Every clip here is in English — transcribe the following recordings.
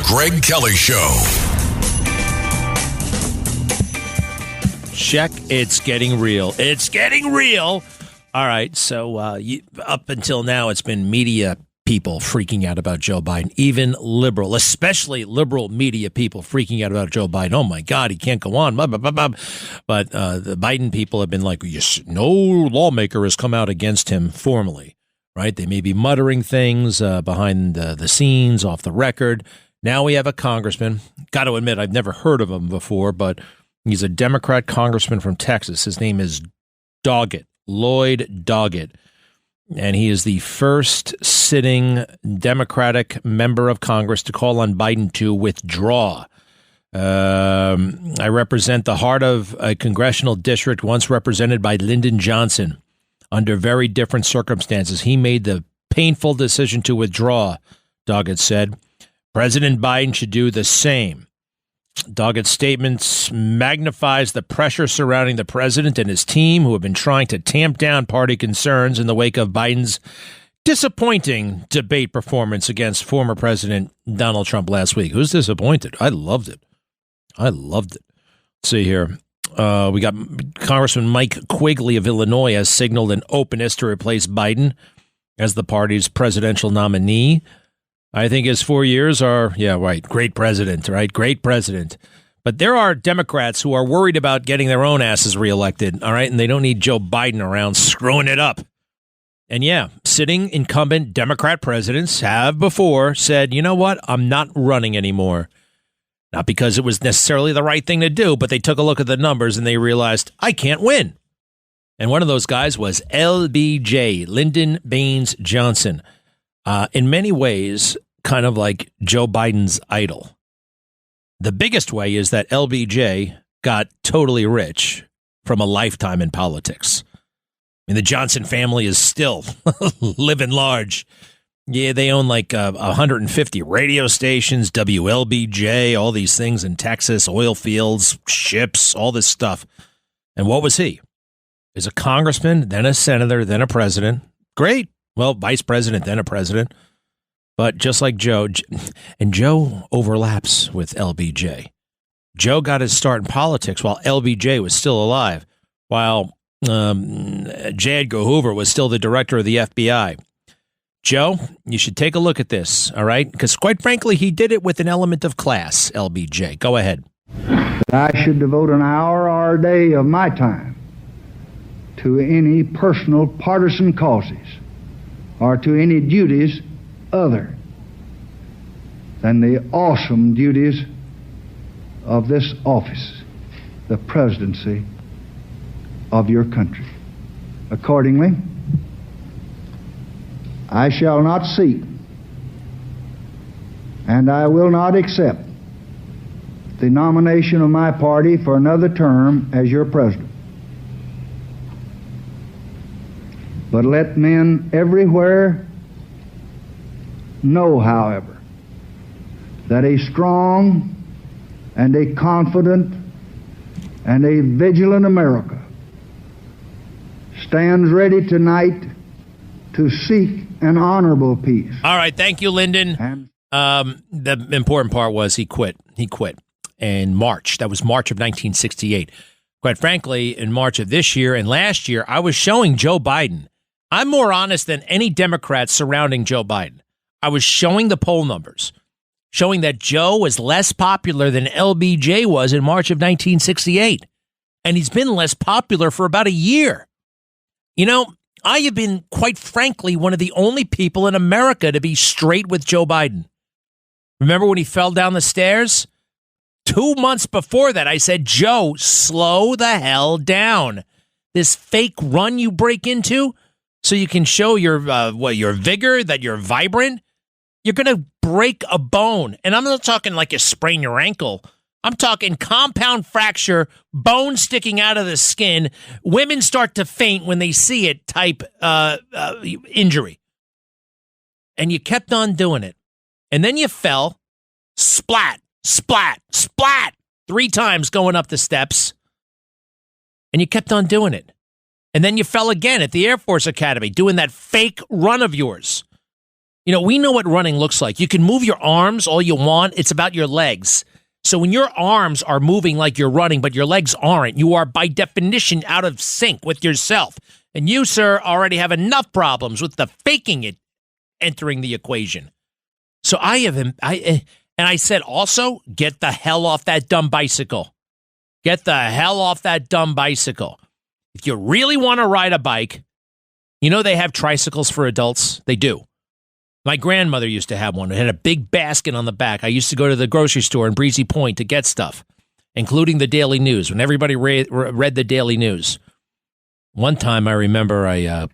Greg Kelly Show. Check. It's getting real. It's getting real. All right. So up until now, it's been media people freaking out about Joe Biden, even liberal, especially liberal media people freaking out about Joe Biden. Oh, my God, he can't go on. Blah, blah, blah, blah. But the Biden people have been like, yes, no lawmaker has come out against him formally. Right. They may be muttering things behind the scenes, off the record. Now we have a congressman. Got to admit, I've never heard of him before, but he's a Democrat congressman from Texas. His name is Doggett, Lloyd Doggett. And he is the first sitting Democratic member of Congress to call on Biden to withdraw. I represent the heart of a congressional district once represented by Lyndon Johnson. Under very different circumstances, he made the painful decision to withdraw, Doggett said. President Biden should do the same. Doggett's statements magnifies the pressure surrounding the president and his team, who have been trying to tamp down party concerns in the wake of Biden's disappointing debate performance against former President Donald Trump last week. Who's disappointed? I loved it. Let's see here. We got Congressman Mike Quigley of Illinois has signaled an openness to replace Biden as the party's presidential nominee. I think his 4 years are, great president, right? Great president. But there are Democrats who are worried about getting their own asses reelected, all right? And they don't need Joe Biden around screwing it up. And sitting incumbent Democrat presidents have before said, you know what? I'm not running anymore. Not because it was necessarily the right thing to do, but they took a look at the numbers and they realized, I can't win. And one of those guys was LBJ, Lyndon Baines Johnson. In many ways, kind of like Joe Biden's idol. The biggest way is that LBJ got totally rich from a lifetime in politics. I mean, the Johnson family is still living large. Yeah, they own like 150 radio stations, WLBJ, all these things in Texas, oil fields, ships, all this stuff. And what was he? He's a congressman, then a senator, then a president. Great. Well, vice president, then a president. But just like Joe, and Joe overlaps with LBJ. Joe got his start in politics while LBJ was still alive, while J. Edgar Hoover was still the director of the FBI. Joe, you should take a look at this, all right? Because quite frankly, he did it with an element of class, LBJ. Go ahead. I should devote an hour or a day of my time to any personal partisan causes or to any duties other than the awesome duties of this office, the presidency of your country. Accordingly, I shall not seek and I will not accept the nomination of my party for another term as your president. But let men everywhere know, however, that a strong and a confident and a vigilant America stands ready tonight to seek an honorable peace. All right. Thank you, Lyndon. The important part was he quit. He quit in March. That was March of 1968. Quite frankly, in March of this year and last year, I was showing Joe Biden. I'm more honest than any Democrat surrounding Joe Biden. I was showing the poll numbers, showing that Joe was less popular than LBJ was in March of 1968. And he's been less popular for about a year. You know, I have been, quite frankly, one of the only people in America to be straight with Joe Biden. Remember when he fell down the stairs? 2 months before that, I said, Joe, slow the hell down. This fake run you break into so you can show your vigor, that you're vibrant, you're going to break a bone. And I'm not talking like you sprain your ankle. I'm talking compound fracture, bone sticking out of the skin. Women start to faint when they see it type injury. And you kept on doing it. And then you fell, splat, splat, splat, 3 times going up the steps. And you kept on doing it. And then you fell again at the Air Force Academy doing that fake run of yours. You know, we know what running looks like. You can move your arms all you want. It's about your legs. So when your arms are moving like you're running, but your legs aren't, you are by definition out of sync with yourself. And you, sir, already have enough problems with the faking it entering the equation. So I said also, get the hell off that dumb bicycle. Get the hell off that dumb bicycle. If you really want to ride a bike, you know they have tricycles for adults? They do. My grandmother used to have one. It had a big basket on the back. I used to go to the grocery store in Breezy Point to get stuff, including the Daily News, when everybody read the Daily News. One time I remember I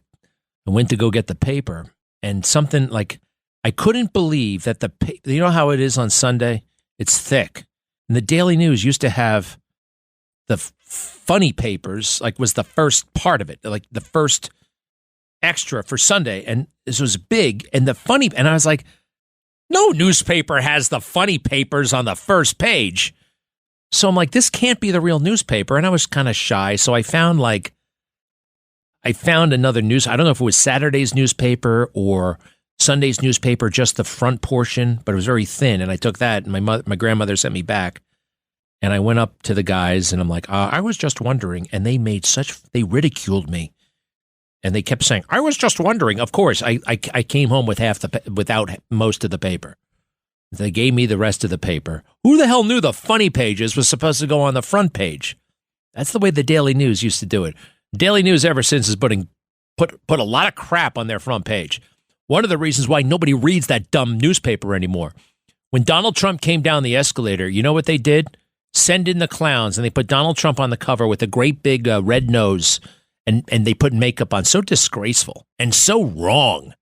went to go get the paper, and something like, I couldn't believe that you know how it is on Sunday? It's thick. And the Daily News used to have the funny papers, like was the first part of it, like the first extra for Sunday. And this was big. And I was like, no newspaper has the funny papers on the first page. So I'm like, this can't be the real newspaper. And I was kind of shy. So I found another news. I don't know if it was Saturday's newspaper or Sunday's newspaper, just the front portion, but it was very thin. And I took that, and my grandmother sent me back. And I went up to the guys, and I'm like, I was just wondering. And they ridiculed me. And they kept saying, I was just wondering. Of course, I came home with without most of the paper. They gave me the rest of the paper. Who the hell knew the funny pages was supposed to go on the front page? That's the way the Daily News used to do it. Daily News ever since has put a lot of crap on their front page. One of the reasons why nobody reads that dumb newspaper anymore. When Donald Trump came down the escalator, you know what they did? Send in the clowns, and they put Donald Trump on the cover with a great big red nose, and they put makeup on. So disgraceful and so wrong.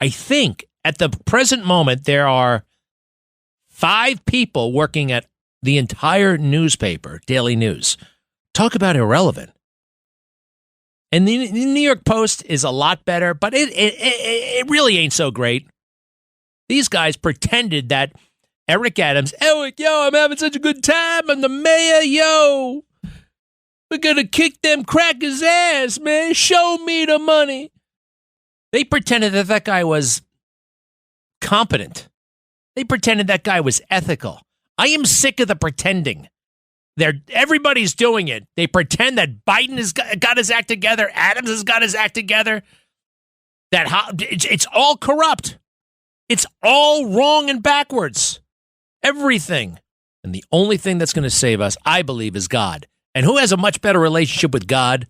I think at the present moment, there are 5 people working at the entire newspaper, Daily News. Talk about irrelevant. And the New York Post is a lot better, but it really ain't so great. These guys pretended that Eric Adams, Eric, yo, I'm having such a good time. I'm the mayor, yo. We're going to kick them crackers' ass, man. Show me the money. They pretended that guy was competent. They pretended that guy was ethical. I am sick of the pretending. Everybody's doing it. They pretend that Biden has got his act together. Adams has got his act together. It's all corrupt. It's all wrong and backwards. Everything. And the only thing that's going to save us, I believe, is God. And who has a much better relationship with God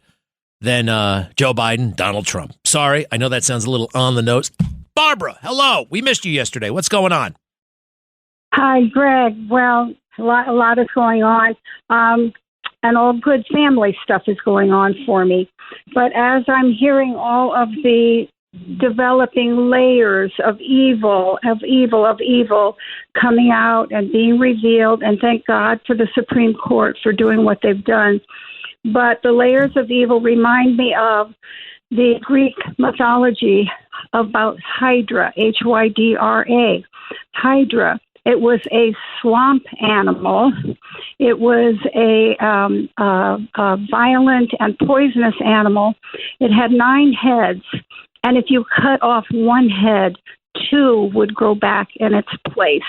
than Joe Biden, Donald Trump? Sorry, I know that sounds a little on the nose. Barbara, hello. We missed you yesterday. What's going on? Hi, Greg. Well, a lot is going on, and all good family stuff is going on for me. But as I'm hearing all of the developing layers of evil coming out and being revealed, and thank God for the Supreme Court for doing what they've done. But the layers of evil remind me of the Greek mythology about Hydra, Hydra. Hydra. It was a swamp animal. It was a violent and poisonous animal. It had 9 heads, and if you cut off one head, 2 would grow back in its place.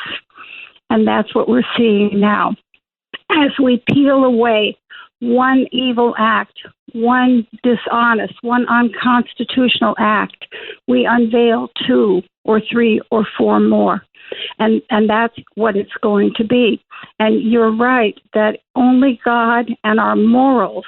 And that's what we're seeing now. As we peel away one evil act, one dishonest, one unconstitutional act, we unveil 2 or 3 or 4 more. And that's what it's going to be. And you're right that only God and our morals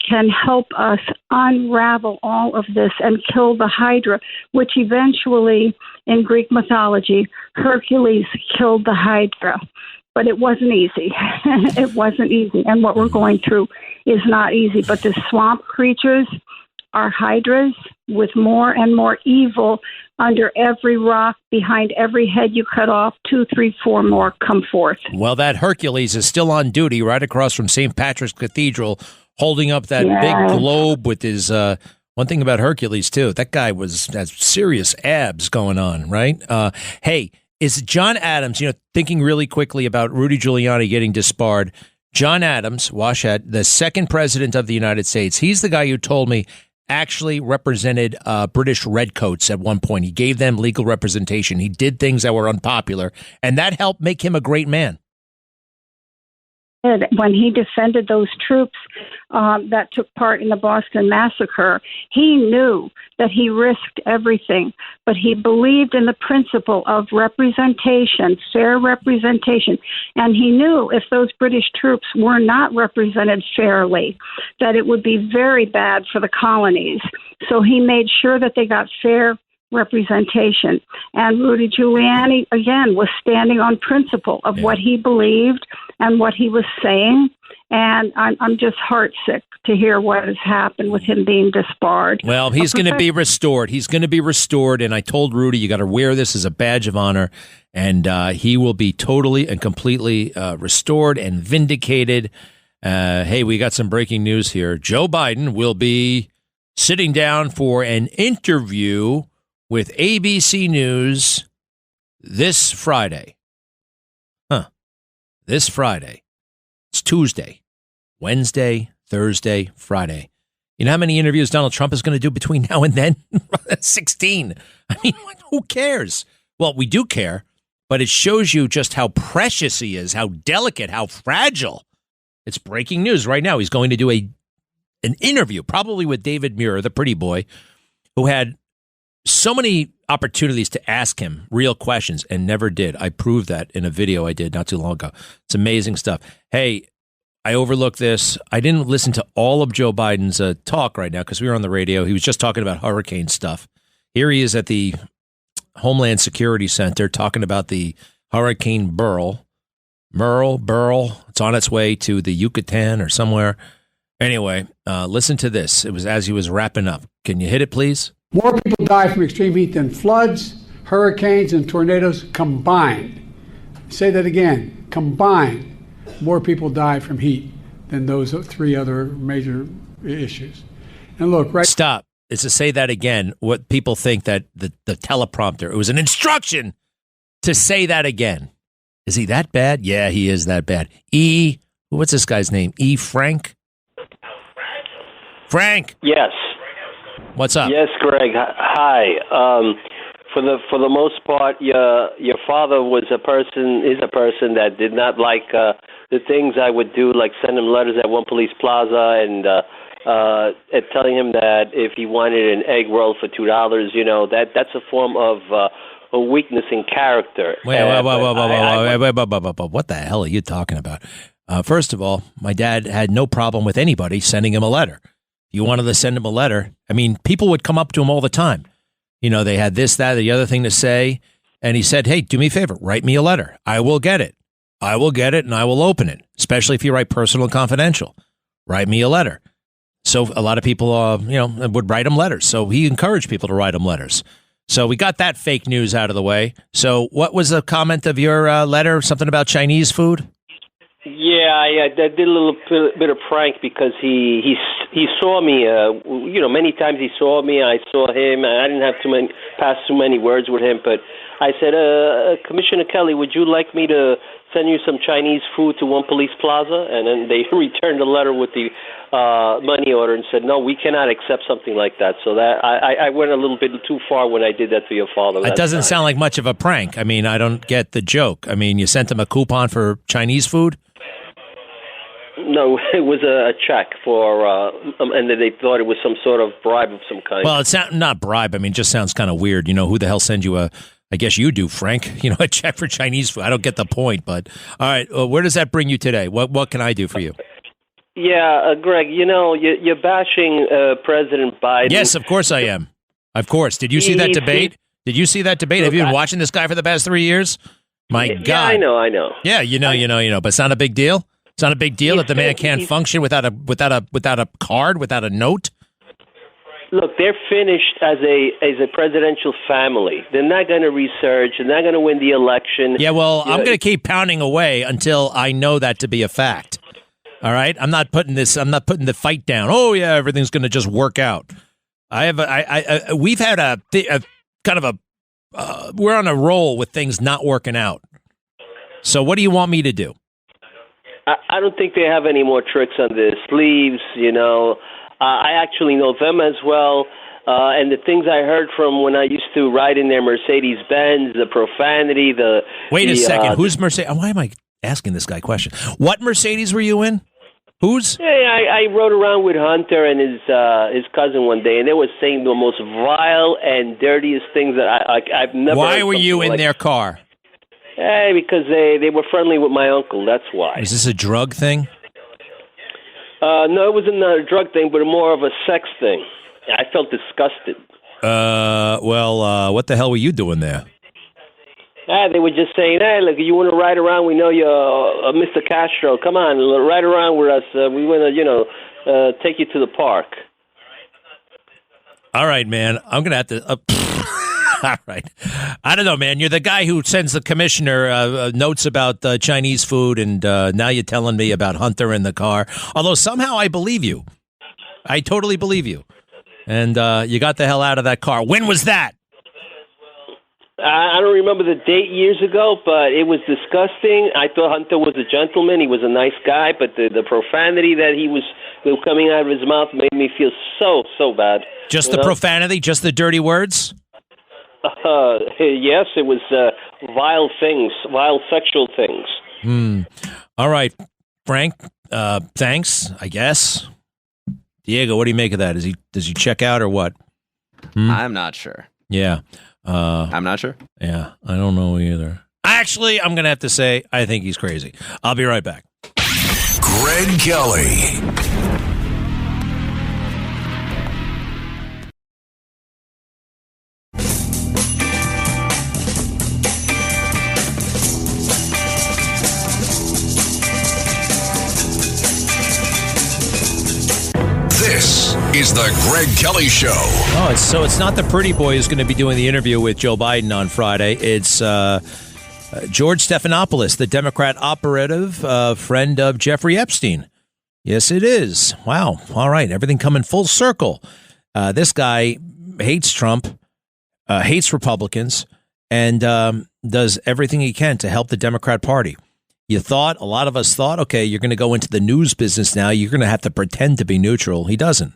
can help us unravel all of this and kill the Hydra, which eventually, in Greek mythology, Hercules killed the Hydra. But it wasn't easy. It wasn't easy. And what we're going through is not easy. But the swamp creatures are hydras with more and more evil under every rock, behind every head you cut off. 2, 3, 4 more come forth. Well, that Hercules is still on duty right across from St. Patrick's Cathedral, holding up that big globe with his... one thing about Hercules, too, that guy has serious abs going on, right? Hey, is John Adams, thinking really quickly about Rudy Giuliani getting disbarred, John Adams, Washat, the second president of the United States, he's the guy who told me actually represented British redcoats at one point. He gave them legal representation. He did things that were unpopular, and that helped make him a great man. When he defended those troops that took part in the Boston Massacre, he knew that he risked everything, but he believed in the principle of representation, fair representation, and he knew if those British troops were not represented fairly, that it would be very bad for the colonies. So he made sure that they got fair representation. And Rudy Giuliani, again, was standing on principle of what he believed and what he was saying. And I'm just heartsick to hear what has happened with him being disbarred. Well, he's going to be restored. He's going to be restored. And I told Rudy, you got to wear this as a badge of honor. And he will be totally and completely restored and vindicated. Hey, we got some breaking news here. Joe Biden will be sitting down for an interview with ABC News this Friday. This Friday. It's Tuesday, Wednesday, Thursday, Friday. You know how many interviews Donald Trump is going to do between now and then? 16. I mean, who cares? Well, we do care, but it shows you just how precious he is, how delicate, how fragile. It's breaking news right now. He's going to do an interview, probably with David Muir, the pretty boy, who had so many opportunities to ask him real questions and never did. I proved that in a video I did not too long ago. It's amazing stuff. Hey, I overlooked this. I didn't listen to all of Joe Biden's talk right now because we were on the radio. He was just talking about hurricane stuff. Here he is at the Homeland Security Center talking about the Hurricane Beryl. It's on its way to the Yucatan or somewhere. Anyway, listen to this. It was as he was wrapping up. Can you hit it, please? More people die from extreme heat than floods, hurricanes, and tornadoes combined. Say that again. Combined, more people die from heat than those three other major issues. And look, right. Stop. It's to say that again. What people think that the teleprompter, it was an instruction to say that again. Is he that bad? Yeah, he is that bad. What's this guy's name? Frank? Frank. Yes. What's up? Yes, Greg. Hi. For the most part, your father is a person that did not like the things I would do, like send him letters at One Police Plaza and telling him that if he wanted an egg roll for $2, that's a form of a weakness in character. Wait, what the hell are you talking about? First of all, my dad had no problem with anybody sending him a letter. You wanted to send him a letter. I mean, people would come up to him all the time. They had this, that, the other thing to say. And he said, hey, do me a favor, write me a letter. I will get it. I will get it and I will open it, especially if you write personal and confidential. Write me a letter. So a lot of people, would write him letters. So he encouraged people to write him letters. So we got that fake news out of the way. So what was the comment of your letter? Something about Chinese food? Yeah, I did a little bit of prank because he saw me. Many times he saw me. I saw him. I didn't have pass too many words with him. But I said, Commissioner Kelly, would you like me to send you some Chinese food to One Police Plaza? And then they returned the letter with the money order and said, no, we cannot accept something like that. So that I went a little bit too far when I did that to your father. It doesn't sound like much of a prank. I mean, I don't get the joke. I mean, you sent him a coupon for Chinese food? No, it was a check for, and they thought it was some sort of bribe of some kind. Well, it's not bribe. I mean, it just sounds kind of weird. Who the hell sends you I guess you do, Frank, a check for Chinese food. I don't get the point, but all right. Where does that bring you today? What can I do for you? Yeah, Greg, you're bashing President Biden. Yes, of course I am. Of course. Did you see that debate? Have you been watching this guy for the past 3 years? My God. Yeah, I know. Yeah, you know, but it's not a big deal. It's not a big deal that the man can't function without a card, without a note. Look, they're finished as a presidential family. They're not going to research. They're not going to win the election. Yeah, well, I'm going to keep pounding away until I know that to be a fact. All right, I'm not putting the fight down. Oh yeah, everything's going to just work out. We've had we're on a roll with things not working out. So what do you want me to do? I don't think they have any more tricks on their sleeves. I actually know them as well. And the things I heard from when I used to ride in their Mercedes-Benz, the profanity, Wait a second. Who's Mercedes? Why am I asking this guy a question? What Mercedes were you in? Whose? Hey, I rode around with Hunter and his cousin one day, and they were saying the most vile and dirtiest things that I've never. Why were you in their car? Hey, because they were friendly with my uncle. That's why. Is this a drug thing? No, it wasn't a drug thing, but more of a sex thing. I felt disgusted. Well, what the hell were you doing there? They were just saying, hey, look, you want to ride around? We know you're Mr. Castro. Come on, ride around with us. We want to, take you to the park. All right, man. I'm going to have to... all right. I don't know, man. You're the guy who sends the commissioner notes about Chinese food, and now you're telling me about Hunter in the car. Although somehow I believe you. I totally believe you. And you got the hell out of that car. When was that? I don't remember the date years ago, but it was disgusting. I thought Hunter was a gentleman. He was a nice guy, but the profanity that he was coming out of his mouth made me feel so bad. Just the profanity? Just the dirty words? Yes, it was vile things, vile sexual things. All right, Frank, thanks, I guess. Diego, what do you make of that? Does he check out or what? I'm not sure. Yeah. I'm not sure. Yeah, I don't know either. Actually, I'm going to have to say I think he's crazy. I'll be right back. Greg Kelly. This is the Greg Kelly Show. Oh, it's not the pretty boy who's going to be doing the interview with Joe Biden on Friday. It's George Stephanopoulos, the Democrat operative, friend of Jeffrey Epstein. Yes, it is. Wow. All right. Everything coming full circle. This guy hates Trump, hates Republicans, and does everything he can to help the Democrat Party. A lot of us thought, okay, you're going to go into the news business now. You're going to have to pretend to be neutral. He doesn't.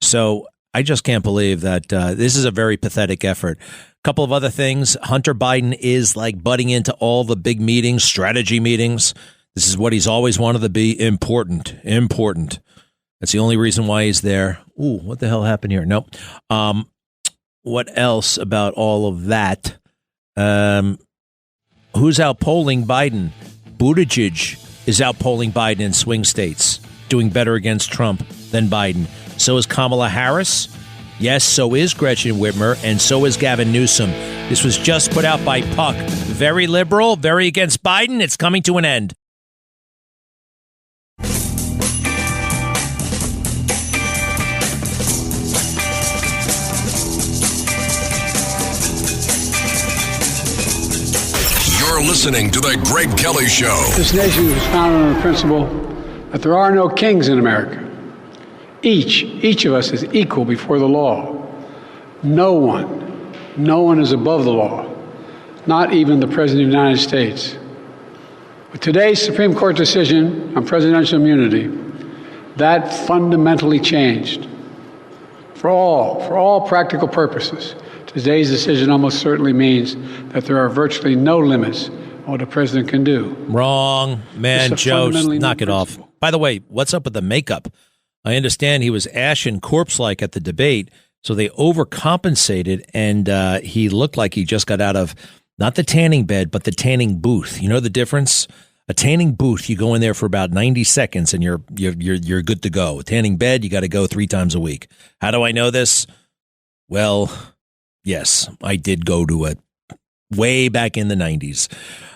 So I just can't believe that this is a very pathetic effort. A couple of other things. Hunter Biden is like butting into all the big meetings, strategy meetings. This is what he's always wanted to be. Important. That's the only reason why he's there. Ooh, what the hell happened here? Nope. What else about all of that? Who's outpolling Biden? Buttigieg is outpolling Biden in swing states, doing better against Trump than Biden. So is Kamala Harris. Yes, so is Gretchen Whitmer, and so is Gavin Newsom. This was just put out by Puck. Very liberal, very against Biden. It's coming to an end. You're listening to the Greg Kelly Show. This nation was founded on the principle that there are no kings in America. Each of us is equal before the law. No one is above the law, not even the President of the United States. With today's Supreme Court decision on presidential immunity, that fundamentally changed. For all practical purposes, today's decision almost certainly means that there are virtually no limits on what a president can do. Wrong, man, Joe, knock it off. By the way, what's up with the makeup? I understand he was ashen corpse-like at the debate, so they overcompensated, and he looked like he just got out of, not the tanning bed, but the tanning booth. You know the difference? A tanning booth, you go in there for about 90 seconds, and you're good to go. A tanning bed, you got to go 3 times a week. How do I know this? Well, yes, I did go to it way back in the 90s.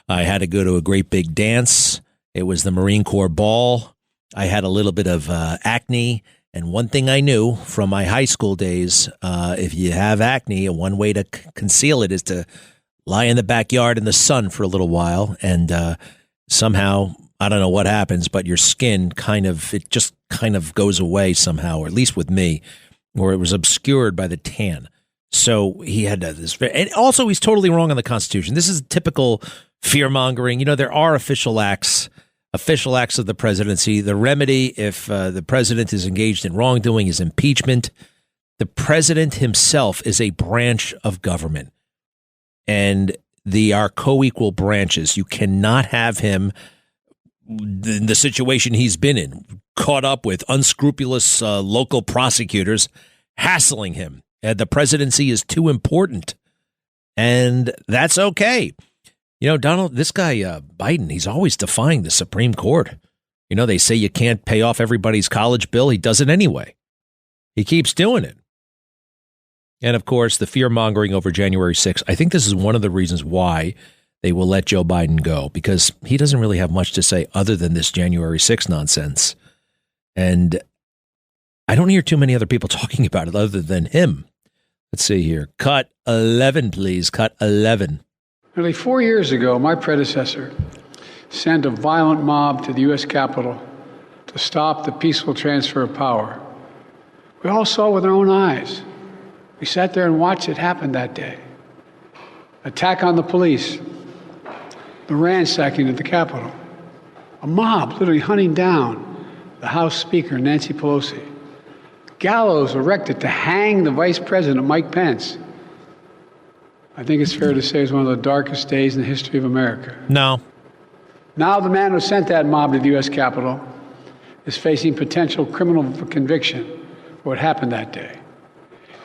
I had to go to a great big dance. It was the Marine Corps ball. I had a little bit of acne, and one thing I knew from my high school days, if you have acne, one way to conceal it is to lie in the backyard in the sun for a little while, and somehow, I don't know what happens, but your skin just kind of goes away somehow, or at least with me, or it was obscured by the tan. So he had this, and also he's totally wrong on the Constitution. This is typical fear mongering. You know, there are official acts official acts of the presidency. The remedy, if the president is engaged in wrongdoing, is impeachment. The president himself is a branch of government, and they are co-equal branches. You cannot have him in the situation he's been in, caught up with unscrupulous local prosecutors hassling him. The presidency is too important, and that's okay. You know, Donald, this guy, Biden, he's always defying the Supreme Court. You know, they say you can't pay off everybody's college bill. He does it anyway. He keeps doing it. And, of course, the fear-mongering over January 6th. I think this is one of the reasons why they will let Joe Biden go, because he doesn't really have much to say other than this January 6th nonsense. And I don't hear too many other people talking about it other than him. Let's see here. Cut 11, please. Cut 11. Nearly 4 years ago, my predecessor sent a violent mob to the U.S. Capitol to stop the peaceful transfer of power. We all saw it with our own eyes. We sat there and watched it happen that day. Attack on the police, the ransacking of the Capitol, a mob literally hunting down the House Speaker, Nancy Pelosi, gallows erected to hang the Vice President, Mike Pence. I think it's fair to say it's one of the darkest days in the history of America. No. Now the man who sent that mob to the U.S. Capitol is facing potential criminal conviction for what happened that day.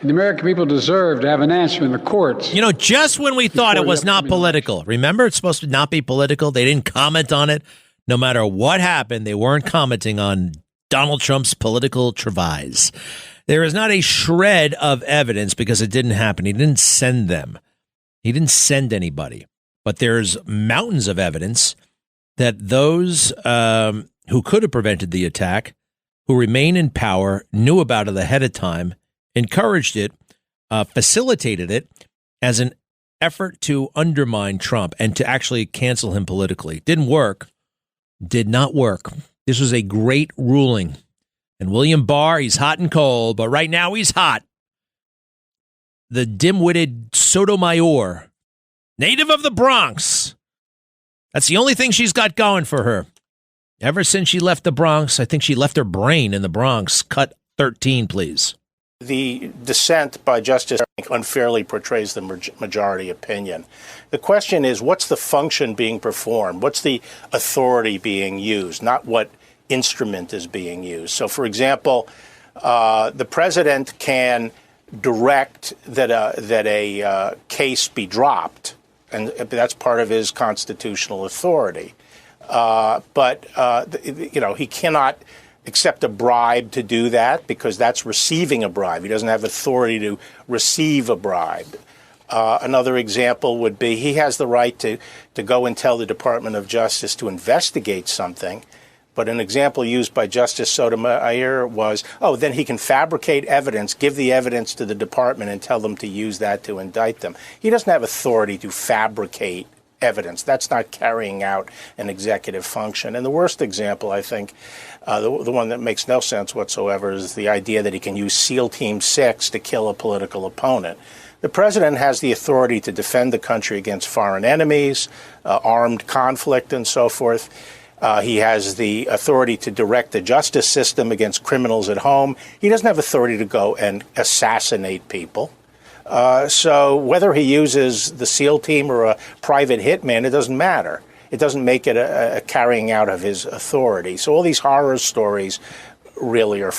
And the American people deserve to have an answer in the courts. You know, just when we thought it was not political, remember, it's supposed to not be political. They didn't comment on it. No matter what happened, they weren't commenting on Donald Trump's political travails. There is not a shred of evidence because it didn't happen. He didn't send them. He didn't send anybody. But there's mountains of evidence that those who could have prevented the attack, who remain in power, knew about it ahead of time, encouraged it, facilitated it as an effort to undermine Trump and to actually cancel him politically. Didn't work. Did not work. This was a great ruling. And William Barr, he's hot and cold, but right now he's hot. The dim-witted Sotomayor, native of the Bronx. That's the only thing she's got going for her. Ever since she left the Bronx, I think she left her brain in the Bronx. Cut 13, please. The dissent by Justice unfairly portrays the majority opinion. The question is, what's the function being performed? What's the authority being used? Not what instrument is being used. So, for example, the president can direct that a case be dropped, and that's part of his constitutional authority. But he cannot accept a bribe to do that because that's receiving a bribe. He doesn't have authority to receive a bribe. Another example would be he has the right to go and tell the Department of Justice to investigate something. But an example used by Justice Sotomayor was, then he can fabricate evidence, give the evidence to the department and tell them to use that to indict them. He doesn't have authority to fabricate evidence. That's not carrying out an executive function. And the worst example, I think, the one that makes no sense whatsoever, is the idea that he can use SEAL Team 6 to kill a political opponent. The president has the authority to defend the country against foreign enemies, armed conflict, and so forth. He has the authority to direct the justice system against criminals at home. He doesn't have authority to go and assassinate people. So whether he uses the SEAL team or a private hitman, it doesn't matter. It doesn't make it a carrying out of his authority. So all these horror stories really are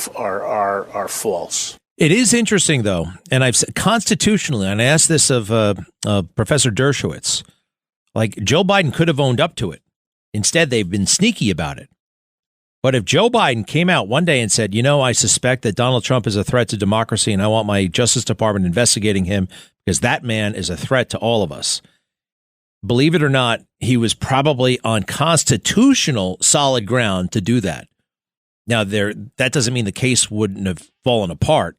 false. It is interesting, though, and I've said constitutionally, and I asked this of Professor Dershowitz, like Joe Biden could have owned up to it. Instead, they've been sneaky about it. But if Joe Biden came out one day and said, I suspect that Donald Trump is a threat to democracy and I want my Justice Department investigating him because that man is a threat to all of us. Believe it or not, he was probably on constitutional solid ground to do that. Now, that doesn't mean the case wouldn't have fallen apart.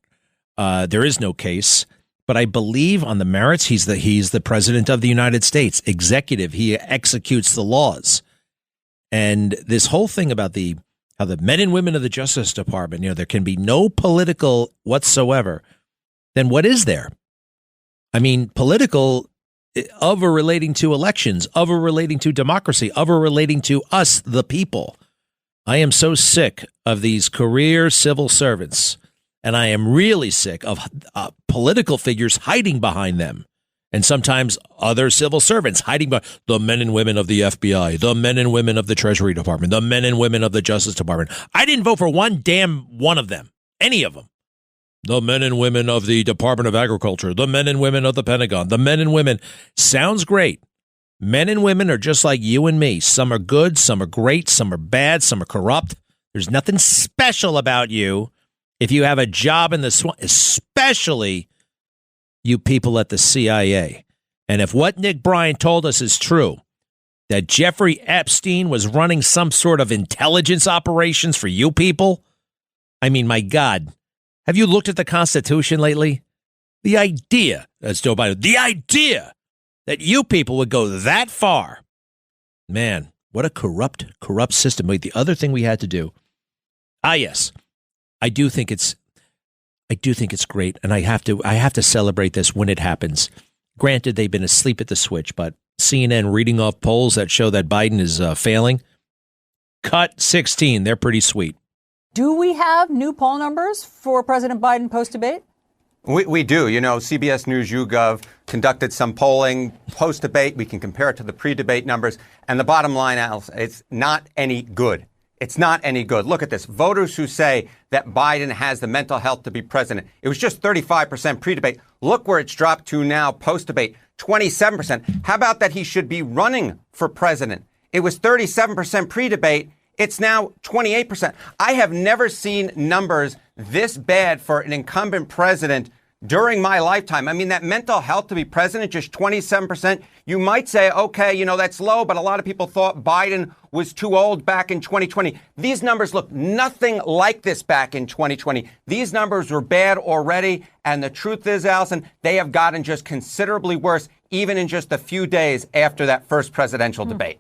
There is no case. But I believe on the merits, he's the president of the United States, executive. He executes the laws. And this whole thing about how the men and women of the Justice Department, there can be no political whatsoever, then what is there? I mean, political of or relating to elections, of or relating to democracy, of or relating to us, the people. I am so sick of these career civil servants, and I am really sick of political figures hiding behind them. And sometimes other civil servants hiding by the men and women of the FBI, the men and women of the Treasury Department, the men and women of the Justice Department. I didn't vote for one damn one of them, any of them. The men and women of the Department of Agriculture, the men and women of the Pentagon, the men and women. Sounds great. Men and women are just like you and me. Some are good, some are great, some are bad, some are corrupt. There's nothing special about you if you have a job in the swamp, especially you people at the CIA. And if what Nick Bryan told us is true, that Jeffrey Epstein was running some sort of intelligence operations for you people, I mean, my God, have you looked at the Constitution lately? The idea, that's Joe Biden, the idea that you people would go that far. Man, what a corrupt system. Wait, the other thing we had to do. Yes, I do think it's great, and I have to celebrate this when it happens. Granted, they've been asleep at the switch, but CNN reading off polls that show that Biden is failing. Cut 16. They're pretty sweet. Do we have new poll numbers for President Biden post-debate? We do. You know, CBS News YouGov conducted some polling post-debate. We can compare it to the pre-debate numbers. And the bottom line, Alice, it's not any good. It's not any good. Look at this. Voters who say that Biden has the mental health to be president. It was just 35% pre-debate. Look where it's dropped to now post-debate, 27%. How about that he should be running for president? It was 37% pre-debate. It's now 28%. I have never seen numbers this bad for an incumbent president during my lifetime. I mean, that mental health to be president, just 27%. You might say, okay, you know, that's low, but a lot of people thought Biden was too old back in 2020. These numbers look nothing like this back in 2020. These numbers were bad already. And the truth is, Allison, they have gotten just considerably worse, even in just a few days after that first presidential debate.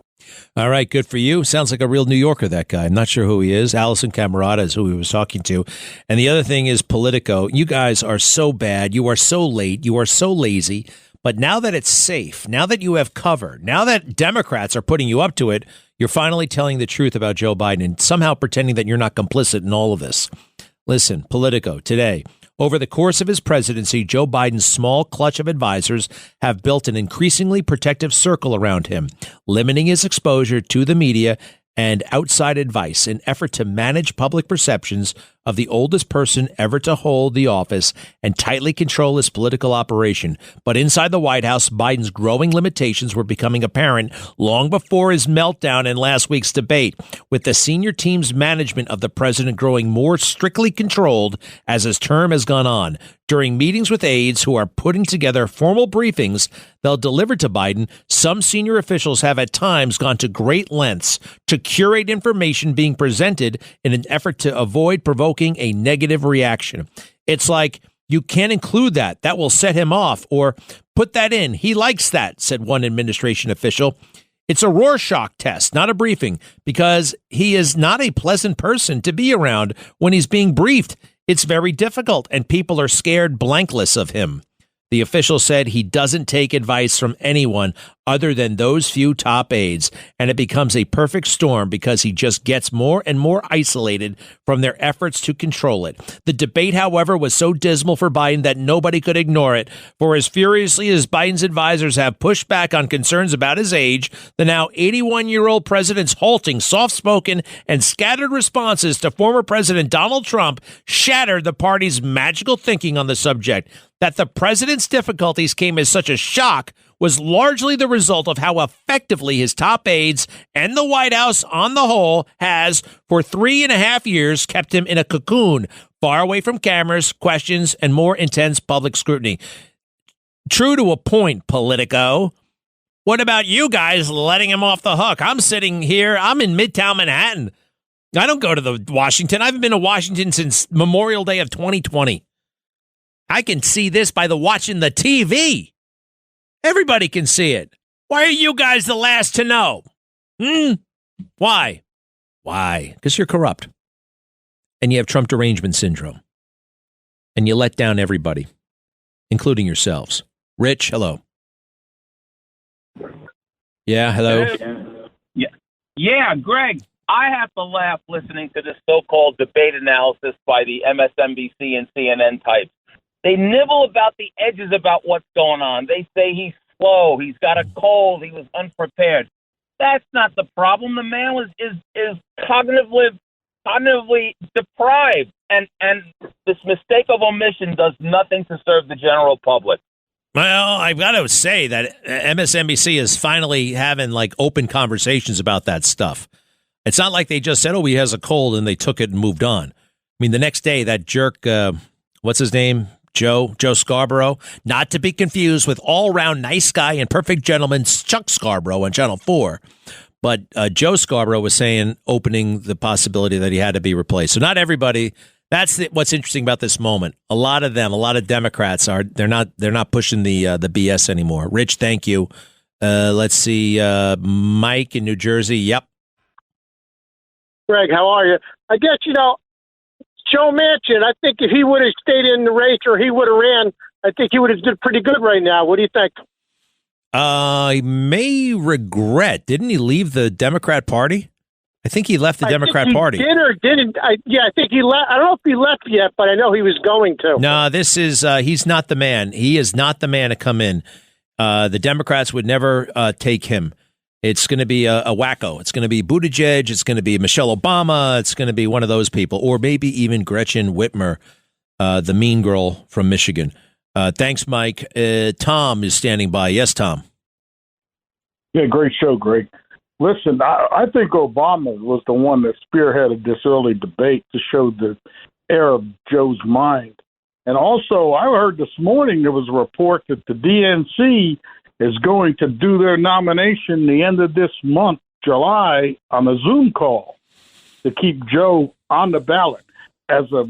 All right, good for you. Sounds like a real New Yorker, that guy. I'm not sure who he is. Allison Camerata is who he was talking to. And the other thing is Politico. You guys are so bad. You are so late. You are so lazy. But now that it's safe, now that you have cover, now that Democrats are putting you up to it, you're finally telling the truth about Joe Biden and somehow pretending that you're not complicit in all of this. Listen, Politico, today. Over the course of his presidency, Joe Biden's small clutch of advisors have built an increasingly protective circle around him, limiting his exposure to the media and outside advice in effort to manage public perceptions of the oldest person ever to hold the office and tightly control his political operation. But inside the White House, Biden's growing limitations were becoming apparent long before his meltdown in last week's debate, with the senior team's management of the president growing more strictly controlled as his term has gone on. During meetings with aides who are putting together formal briefings they'll deliver to Biden, some senior officials have at times gone to great lengths to curate information being presented in an effort to avoid provoking a negative reaction. It's like, you can't include that. That will set him off. Or put that in. He likes that, said one administration official. It's a Rorschach test, not a briefing, because he is not a pleasant person to be around when he's being briefed. It's very difficult, and people are scared blankless of him. The official said he doesn't take advice from anyone other than those few top aides, and it becomes a perfect storm because he just gets more and more isolated from their efforts to control it. The debate, however, was so dismal for Biden that nobody could ignore it. For as furiously as Biden's advisors have pushed back on concerns about his age, the now 81-year-old president's halting, soft-spoken, and scattered responses to former President Donald Trump shattered the party's magical thinking on the subject. That the president's difficulties came as such a shock was largely the result of how effectively his top aides and the White House on the whole has, for 3.5 years, kept him in a cocoon, far away from cameras, questions, and more intense public scrutiny. True to a point, Politico. What about you guys letting him off the hook? I'm sitting here. I'm in Midtown Manhattan. I don't go to the Washington. I haven't been to Washington since Memorial Day of 2020. I can see this by watching the TV. Everybody can see it. Why are you guys the last to know? Why? Why? Because you're corrupt. And you have Trump derangement syndrome. And you let down everybody, including yourselves. Rich, hello. Yeah, hello. Yeah, Greg, I have to laugh listening to this so-called debate analysis by the MSNBC and CNN types. They nibble about the edges about what's going on. They say he's slow, he's got a cold, he was unprepared. That's not the problem. The man is cognitively deprived, and this mistake of omission does nothing to serve the general public. Well, I've got to say that MSNBC is finally having like open conversations about that stuff. It's not like they just said, "Oh, he has a cold," and they took it and moved on. I mean, the next day, that jerk, what's his name? Joe Scarborough, not to be confused with all-round nice guy and perfect gentleman Chuck Scarborough on Channel 4. But Joe Scarborough was saying, opening the possibility that he had to be replaced. So not everybody. That's what's interesting about this moment. A lot of Democrats they're not pushing the BS anymore. Rich, thank you. Let's see, Mike in New Jersey. Yep. Greg, how are you? I guess Joe Manchin. I think if he would have stayed in the race or he would have ran, I think he would have did pretty good right now. What do you think? He may regret. Didn't he leave the Democrat Party? I think he left the Democrat Party. Did or didn't? I think he left. I don't know if he left yet, but I know he was going to. No, this is he's not the man. He is not the man to come in. The Democrats would never take him. It's going to be a wacko. It's going to be Buttigieg. It's going to be Michelle Obama. It's going to be one of those people, or maybe even Gretchen Whitmer, the mean girl from Michigan. Thanks, Mike. Tom is standing by. Yes, Tom. Yeah, great show, Greg. Listen, I think Obama was the one that spearheaded this early debate to show the air of Joe's mind. And also, I heard this morning there was a report that the DNC is going to do their nomination the end of this month, July, on a Zoom call to keep Joe on the ballot. As a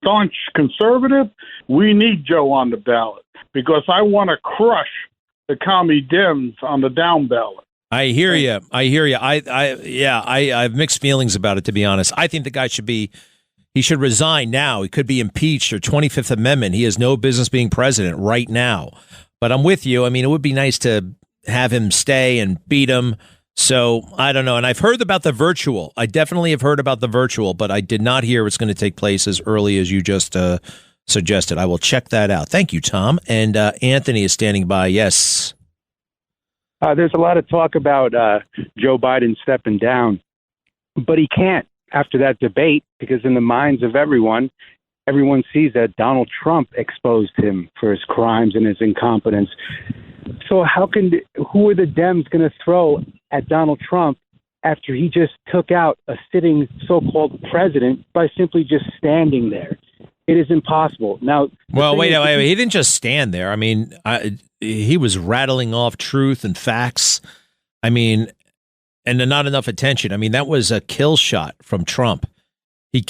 staunch conservative, we need Joe on the ballot because I want to crush the commie Dems on the down ballot. I hear you. I have mixed feelings about it, to be honest. I think the guy he should resign now. He could be impeached or 25th Amendment. He has no business being president right now. But I'm with you. I mean, it would be nice to have him stay and beat him. So I don't know. And I've heard about the virtual. I definitely have heard about the virtual, but I did not hear it's going to take place as early as you just suggested. I will check that out. Thank you, Tom. And Anthony is standing by. Yes. There's a lot of talk about Joe Biden stepping down, but he can't after that debate because in the minds of everyone sees that Donald Trump exposed him for his crimes and his incompetence. So who are the Dems going to throw at Donald Trump after he just took out a sitting so-called president by simply just standing there? It is impossible. Now, well, wait. He didn't just stand there. I mean, he was rattling off truth and facts. I mean, and not enough attention. I mean, that was a kill shot from Trump. He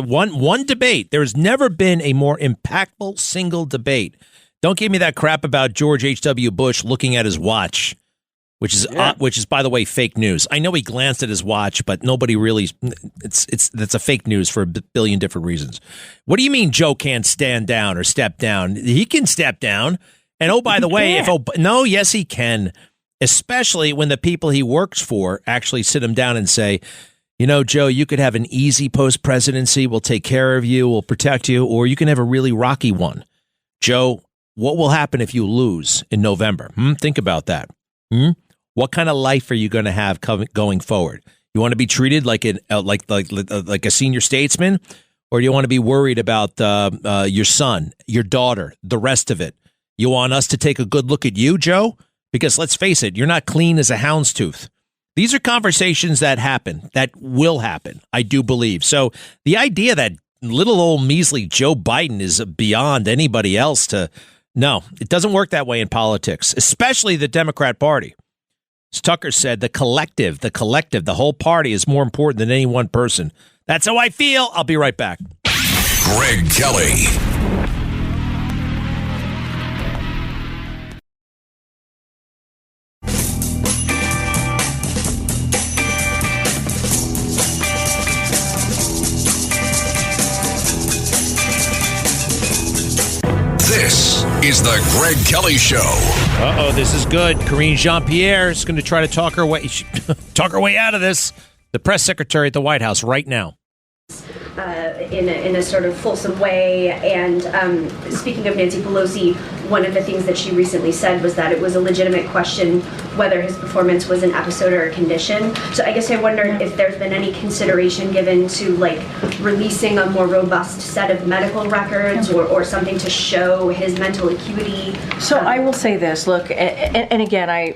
one debate. There's never been a more impactful single debate. Don't give me that crap about George H.W. Bush looking at his watch, which is by the way fake news. I know he glanced at his watch, but nobody really. That's a fake news for a billion different reasons. What do you mean Joe can't stand down or step down? He can step down. And oh, by the way, yes, he can. Especially when the people he works for actually sit him down and say, you know, Joe, you could have an easy post-presidency. We'll take care of you. We'll protect you. Or you can have a really rocky one. Joe, what will happen if you lose in November? Think about that. What kind of life are you going to have going forward? You want to be treated like a senior statesman? Or do you want to be worried about your son, your daughter, the rest of it? You want us to take a good look at you, Joe? Because let's face it, you're not clean as a houndstooth. These are conversations that happen, that will happen, I do believe. So the idea that little old measly Joe Biden is beyond anybody else no, it doesn't work that way in politics, especially the Democrat Party. As Tucker said, the collective, the whole party is more important than any one person. That's how I feel. I'll be right back. Greg Kelly. This is the Greg Kelly Show. Uh-oh, this is good. Karine Jean-Pierre is going to try to talk her way out of this. The press secretary at the White House right now. In a sort of fulsome way. And speaking of Nancy Pelosi, one of the things that she recently said was that it was a legitimate question whether his performance was an episode or a condition. So I guess I wondered if there's been any consideration given to releasing a more robust set of medical records or something to show his mental acuity. So I will say this, look, and again, I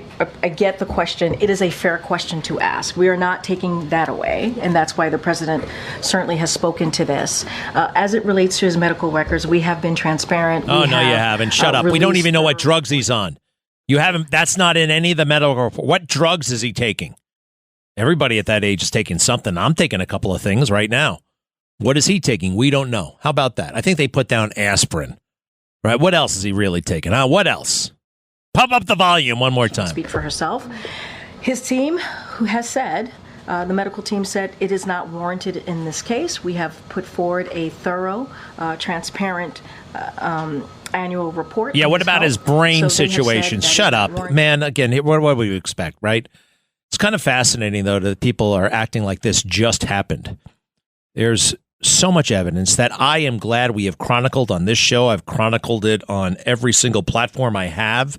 get the question. It is a fair question to ask. We are not taking that away, and that's why the president certainly has spoken to this. As it relates to his medical records, we have been transparent. No, you haven't. Shut up. We don't even know what drugs he's on. You haven't. That's not in any of the medical report. What drugs is he taking? Everybody at that age is taking something. I'm taking a couple of things right now. What is he taking? We don't know. How about that? I think they put down aspirin. Right? What else is he really taking? What else? Pump up the volume one more time. Speak for herself. His team, who has said, the medical team said it is not warranted in this case. We have put forward a thorough, transparent annual report. Yeah, what about his brain situation? Shut up. Man, again, what would we expect, right? It's kind of fascinating, though, that people are acting like this just happened. There's so much evidence that I am glad we have chronicled on this show. I've chronicled it on every single platform I have.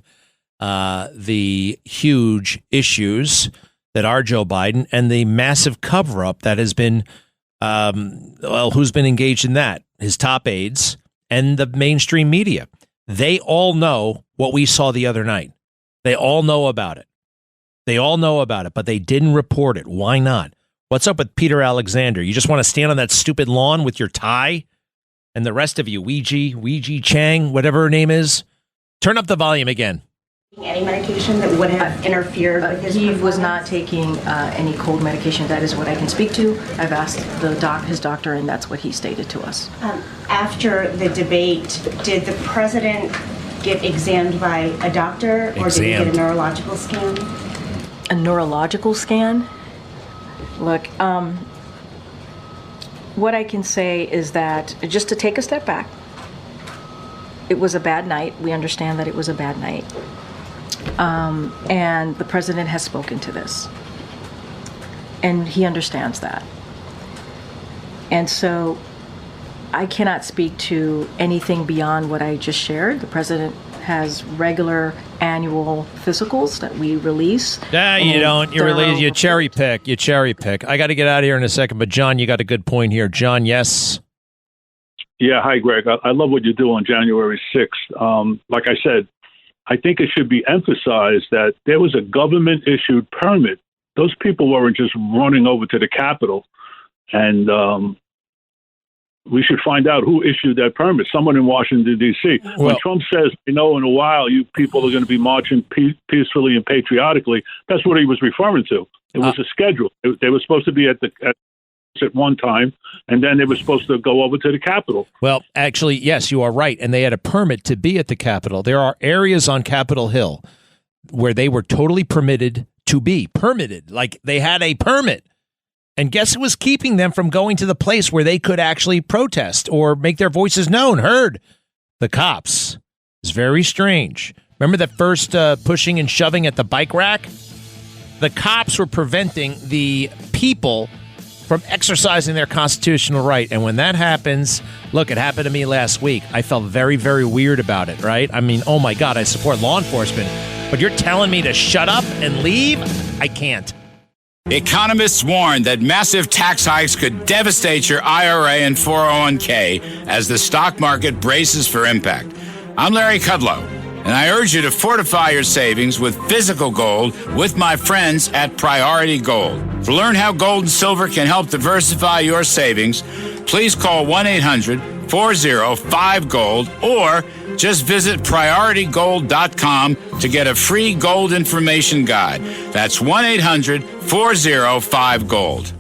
The huge issues that are Joe Biden and the massive cover-up that has been, who's been engaged in that? His top aides and the mainstream media. They all know what we saw the other night. They all know about it. But they didn't report it. Why not? What's up with Peter Alexander? You just want to stand on that stupid lawn with your tie? And the rest of you, Weijie Chang, whatever her name is, turn up the volume again. Any medication that would have interfered with his He was not taking any cold medication. That is what I can speak to. I've asked his doctor, and that's what he stated to us. After the debate, did the president get examined by a doctor, or did he get a neurological scan? A neurological scan? Look, what I can say is that, just to take a step back, it was a bad night. We understand that it was a bad night. And the president has spoken to this. And he understands that. And so I cannot speak to anything beyond what I just shared. The president has regular annual physicals that we release. You don't. You release. You cherry pick. I got to get out of here in a second. But John, you got a good point here. John, yes. Yeah. Hi, Greg. I love what you do on January 6th. Like I said, I think it should be emphasized that there was a government-issued permit. Those people weren't just running over to the Capitol, and we should find out who issued that permit. Someone in Washington, D.C. When Trump says, in a while, you people are going to be marching peacefully and patriotically, that's what he was referring to. It was a schedule. They were supposed to be at one time, and then they were supposed to go over to the Capitol. Well, actually, yes, you are right. And they had a permit to be at the Capitol. There are areas on Capitol Hill where they were totally permitted to be. Permitted. Like they had a permit. And guess who was keeping them from going to the place where they could actually protest or make their voices known, heard? The cops. It's very strange. Remember that first pushing and shoving at the bike rack? The cops were preventing the people from exercising their constitutional right. And when that happens, look, it happened to me last week. I felt very, very weird about it, right? I mean, oh my God, I support law enforcement, but you're telling me to shut up and leave? I can't. Economists warn that massive tax hikes could devastate your IRA and 401k as the stock market braces for impact. I'm Larry Kudlow, and I urge you to fortify your savings with physical gold with my friends at Priority Gold. To learn how gold and silver can help diversify your savings, please call 1-800-405-GOLD or just visit PriorityGold.com to get a free gold information guide. That's 1-800-405-GOLD.